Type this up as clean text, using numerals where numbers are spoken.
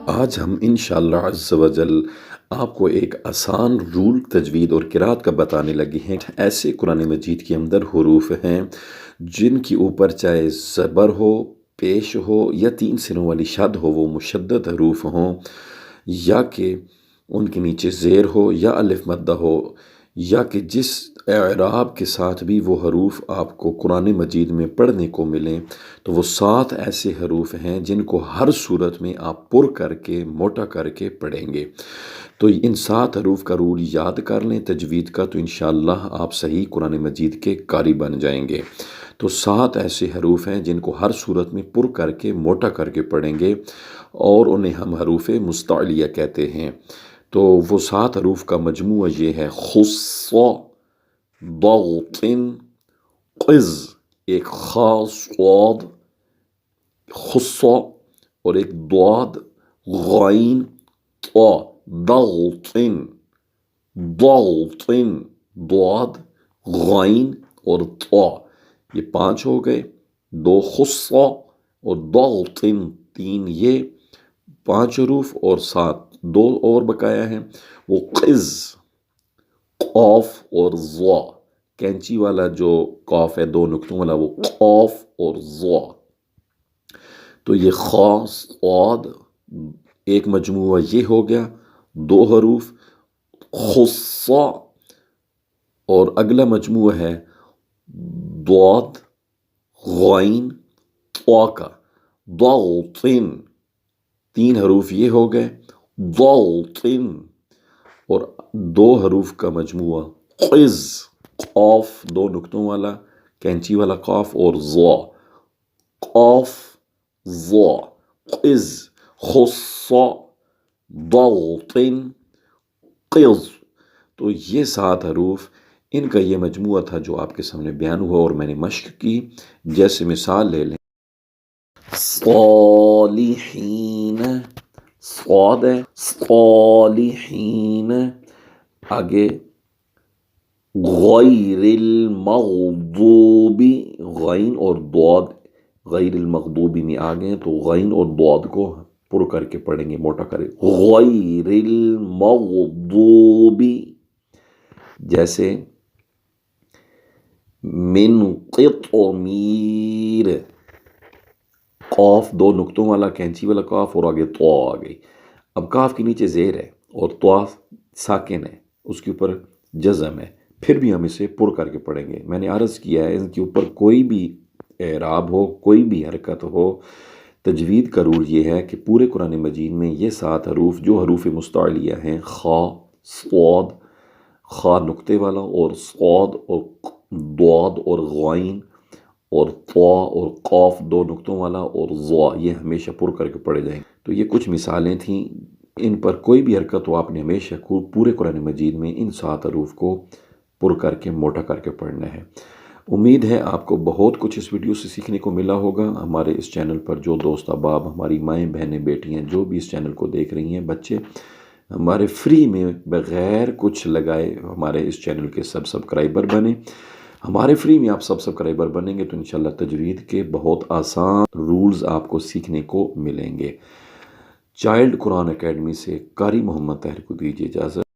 آج ہم انشاءاللہ عز و جل آپ کو ایک آسان رول تجوید اور قرات کا بتانے لگے ہیں۔ ایسے قرآن مجید کے اندر حروف ہیں جن کے اوپر چاہے زبر ہو، پیش ہو یا 3 سروں والی شد ہو، وہ مشدد حروف ہوں، یا کہ ان کے نیچے زیر ہو یا الف مدہ ہو، یا کہ جس اعراب کے ساتھ بھی وہ حروف آپ کو قرآن مجید میں پڑھنے کو ملیں، تو وہ 7 ایسے حروف ہیں جن کو ہر صورت میں آپ پر کر کے موٹا کر کے پڑھیں گے۔ تو ان 7 حروف کا رول یاد کر لیں تجوید کا، تو انشاءاللہ آپ صحیح قرآن مجید کے قاری بن جائیں گے۔ تو 7 ایسے حروف ہیں جن کو ہر صورت میں پر کر کے موٹا کر کے پڑھیں گے، اور انہیں ہم حروف مستعلیہ کہتے ہیں۔ تو وہ 7 حروف کا مجموعہ یہ ہے: خص، ضغط، قز، ایک خاص صاد، خصہ، اور ایک ضاد، غین، طا، ضغط، ضغط، ضاد، غین اور طا، یہ 5 ہو گئے۔ 2 خصہ اور ضغط، 3 یہ 5 حروف، اور 7 2 اور بقایا ہیں، وہ قز، قاف اور ضا، کینچی والا جو قاف ہے 2 نقطوں والا، وہ قاف اور ضا۔ تو یہ خاص صاد ایک مجموعہ یہ ہو گیا، 2 حروف خصہ، اور اگلا مجموعہ ہے ضاد، غین، طا کا، ضغط، 3 حروف یہ ہو گئے، ضغط، اور 2 حروف کا مجموعہ قز، قاف 2 نقطوں والا کینچی والا قاف اور ضا، قاف ضا، قز، خصہ، ضغط، قز۔ تو یہ 7 حروف، ان کا یہ مجموعہ تھا جو آپ کے سامنے بیان ہوا اور میں نے مشق کی۔ جیسے مثال لے لیں، صالحین، صاد ہے، صالحین، آگے غیر المغضوب، غین اور ضاد غیر المغضوب میں آ گئے، تو غین اور ضاد کو پر کر کے پڑھیں گے، موٹا کریں، غیر المغضوب۔ جیسے من قطمیر، قاف 2 نقطوں والا کینچی والا قاف اور آگے طا آ گئی۔ اب قاف کے نیچے زیر ہے اور طا ساکن ہے، اس کے اوپر جزم ہے، پھر بھی ہم اسے پر کر کے پڑھیں گے۔ میں نے عرض کیا ہے ان کے اوپر کوئی بھی اعراب ہو، کوئی بھی حرکت ہو، تجوید کا رول یہ ہے کہ پورے قرآن مجید میں یہ 7 حروف جو حروف مستعلیہ ہیں، خا، صاد، خا نقطے والا، اور صاد اور ضاد اور غین اور طا اور قاف 2 نقطوں والا اور ضا، یہ ہمیشہ پر کر کے پڑھے جائیں گے۔ تو یہ کچھ مثالیں تھیں، ان پر کوئی بھی حرکت ہو، آپ نے ہمیشہ پورے قرآن مجید میں ان 7 حروف کو پر کر کے موٹا کر کے پڑھنا ہے۔ امید ہے آپ کو بہت کچھ اس ویڈیو سے سیکھنے کو ملا ہوگا۔ ہمارے اس چینل پر جو دوست احباب، ہماری مائیں بہنیں بیٹیاں جو بھی اس چینل کو دیکھ رہی ہیں، بچے، ہمارے فری میں بغیر کچھ لگائے ہمارے اس چینل کے سبسکرائبر بنیں۔ ہمارے فری میں آپ سبسکرائبر بنیں گے تو انشاءاللہ تجوید کے بہت آسان رولز آپ کو سیکھنے کو ملیں گے۔ چائلڈ قرآن اکیڈمی سے قاری محمد طاہر کو دیجیے اجازت۔